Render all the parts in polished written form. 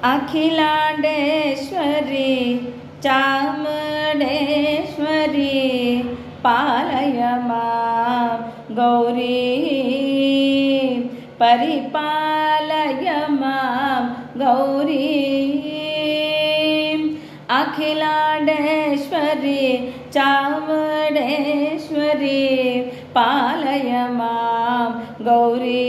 अखिलांडेश्वरी चामुंडेश्वरी पालय मां गौरी परिपालय मां गौरी अखिलांडेश्वरी चामुंडेश्वरी पालय मां गौरी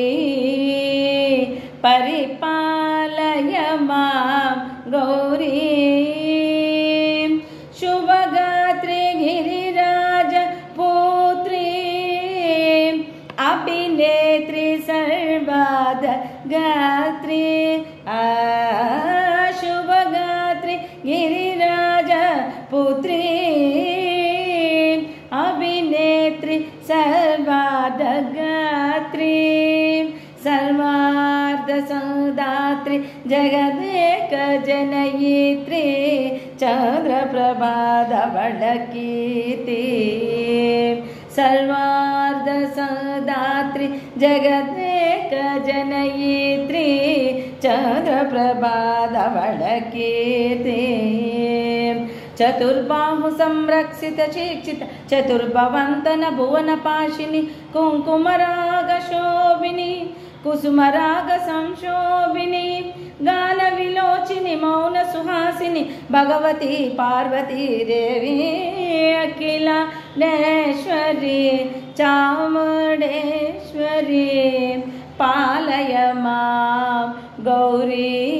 परिपालय मां गौरी शुभगात्री गिरिराज पुत्री अभिनेत्री सर्वाद गात्री शुभगात्री गिरिराज पुत्री अभिनेत्री सर्वाद गात्री सर्वार्थ सौदात्री जगदेक जनयित्री चंद्रप्रभा धवलकीर्ति सर्वार्थ सौदात्री जगदेक जनयित्री चंद्रप्रभा धवलकीर्ति चतुर्बाहु संरक्षित शिक्षित चतुर्भवंतन भुवन पाशिनी कुंकुमराग शोभिनी कुसुमराग संशोभिनी गान विलोचिनी मौन सुहासिनी भगवती पार्वती देवी अखिलांडेश्वरी चामुंडेश्वरी पालय मां गौरी